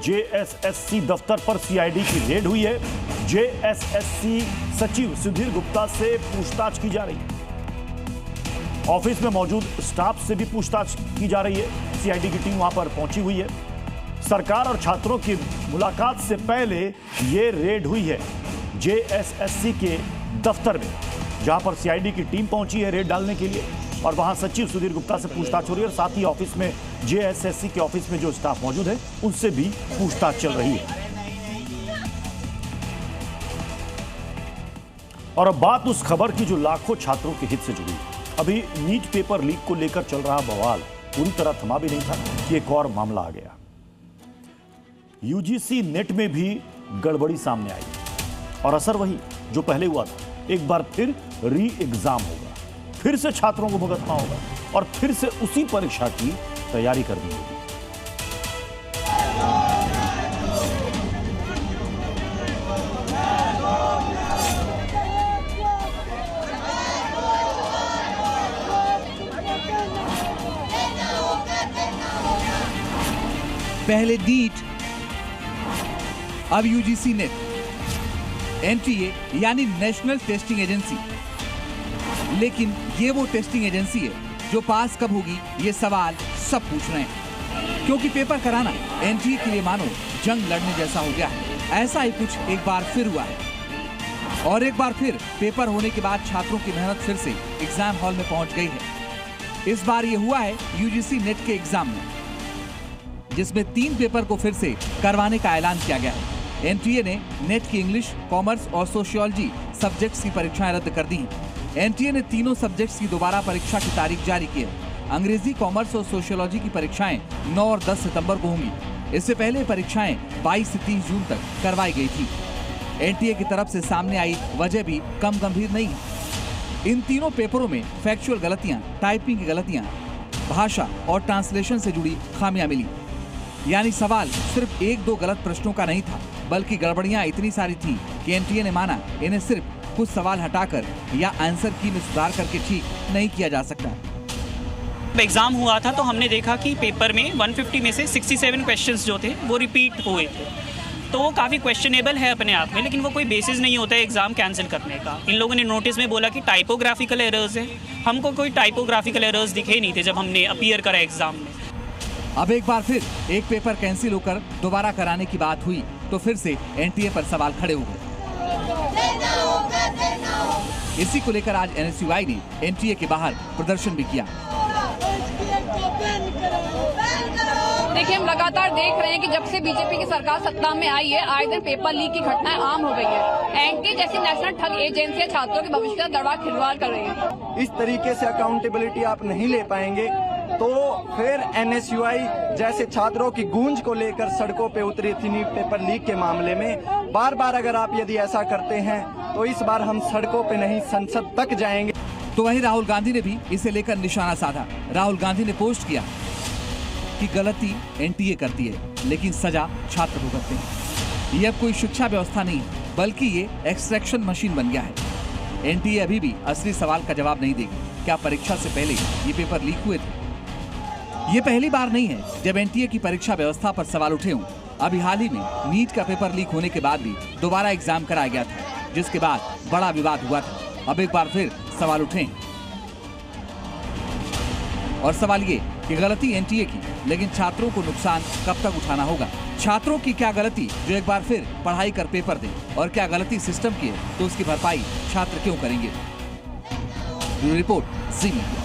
JSSC दफ्तर पर CID की रेड हुई है। जेएसएससी सचिव सुधीर गुप्ता से पूछताछ की जा रही है। ऑफिस में मौजूद स्टाफ से भी पूछताछ की जा रही है। सीआईडी की टीम वहां पर पहुंची हुई है। सरकार और छात्रों की मुलाकात से पहले यह रेड हुई है जेएसएससी के दफ्तर में, जहां पर सीआईडी की टीम पहुंची है रेड डालने के लिए, और वहां सचिव सुधीर गुप्ता से पूछताछ हो रही है। और साथ ही ऑफिस में जेएसएससी के ऑफिस में जो स्टाफ मौजूद है उनसे भी पूछताछ चल रही है। और अब बात उस खबर की जो लाखों छात्रों के हित से जुड़ी है। अभी नीट पेपर लीक को लेकर चल रहा बवाल पूरी तरह थमा भी नहीं था कि एक और मामला आ गया। यूजीसी नेट में भी गड़बड़ी सामने आई और असर वही जो पहले हुआ था। एक बार फिर री एग्जाम होगा, फिर से छात्रों को भुगतना होगा और फिर से उसी परीक्षा की तैयारी करनी होगी। पहले नीट, अब यूजीसी नेट, एनटीए यानी नेशनल टेस्टिंग एजेंसी। लेकिन ये वो टेस्टिंग एजेंसी है जो पास कब होगी ये सवाल सब पूछ रहे हैं, क्योंकि पेपर कराना एनटीए के लिए मानो जंग लड़ने जैसा हो गया है। ऐसा ही कुछ एक बार फिर हुआ है और एक बार फिर पेपर होने के बाद छात्रों की मेहनत फिर से एग्जाम हॉल में पहुंच गई है। इस बार ये हुआ है यूजीसी नेट के एग्जाम में, जिसमें 3 पेपर को फिर से करवाने का ऐलान किया गया है। एनटीए ने नेट की इंग्लिश, कॉमर्स और सोशियोलॉजी सब्जेक्ट्स की परीक्षाएं रद्द कर दी हैं। एनटीए ने तीनों सब्जेक्ट्स की दोबारा परीक्षा की तारीख जारी की है। अंग्रेजी, कॉमर्स और सोशियोलॉजी की परीक्षाएं 9 और 10 सितंबर को होंगी। इससे पहले परीक्षाएं 22 से 30 जून तक करवाई गई थी। एनटीए की तरफ से सामने आई वजह भी कम गंभीर नहीं है। इन तीनों पेपरों में फैक्चुअल गलतियां, टाइपिंग की गलतियां, भाषा और ट्रांसलेशन से जुड़ी खामियां मिली। यानी सवाल सिर्फ 1-2 गलत प्रश्नों का नहीं था, बल्कि गड़बड़ियां इतनी सारी थी कि एनटीए ने माना इन्हें सिर्फ कुछ सवाल हटाकर या आंसर की में सुधार करके ठीक नहीं किया जा सकता। एग्जाम हुआ था तो हमने देखा कि पेपर में 150 में से 67 क्वेश्चंस जो थे वो रिपीट हुए थे, तो वो काफ़ी क्वेश्चनेबल है अपने आप में, लेकिन वो कोई बेसिस नहीं होता है एग्जाम कैंसिल करने का। इन लोगों ने नोटिस में बोला कि टाइपोग्राफिकल एरर्स है, हमको कोई टाइपोग्राफिकल एरर्स दिखे नहीं थे जब हमने अपीयर करा एग्जाम में। अब एक बार फिर एक पेपर कैंसिल होकर दोबारा कराने की बात हुई तो फिर से एनटीए पर सवाल खड़े हो गए। इसी को लेकर आज एनएसयूआई ने एनटीए के बाहर प्रदर्शन भी किया। देखिए, हम लगातार देख रहे हैं कि जब से बीजेपी की सरकार सत्ता में आई है, आए दिन पेपर लीक की घटनाएं आम हो गई है। एनटीए जैसी नेशनल ठग एजेंसियां छात्रों के भविष्य का दरबार खिलवाड़ कर रही है। इस तरीके से अकाउंटेबिलिटी आप नहीं ले पाएंगे तो फिर एनएसयूआई जैसे छात्रों की गूंज को लेकर सड़कों पे उतरी थी नीट पेपर लीक के मामले में। बार बार अगर आप यदि ऐसा करते हैं तो इस बार हम सड़कों पे नहीं संसद तक जाएंगे। तो वहीं राहुल गांधी ने भी इसे लेकर निशाना साधा। राहुल गांधी ने पोस्ट किया कि गलती एनटीए करती है लेकिन सजा छात्र भुगतते हैं। ये अब कोई शिक्षा व्यवस्था नहीं बल्कि ये एक्सट्रैक्शन मशीन बन गया है। एनटीए अभी भी असली सवाल का जवाब नहीं देगी। क्या परीक्षा से पहले ये पेपर लीक हुए थे? ये पहली बार नहीं है जब एनटीए की परीक्षा व्यवस्था पर सवाल उठे हों। अभी हाल ही में नीट का पेपर लीक होने के बाद भी दोबारा एग्जाम कराया गया था, जिसके बाद बड़ा विवाद हुआ था। अब एक बार फिर सवाल उठे और सवाल ये कि गलती एनटीए की, लेकिन छात्रों को नुकसान कब तक उठाना होगा? छात्रों की क्या गलती जो एक बार फिर पढ़ाई कर पेपर दें, और क्या गलती सिस्टम की है तो उसकी भरपाई छात्र क्यों करेंगे? रिपोर्ट जी मीडिया।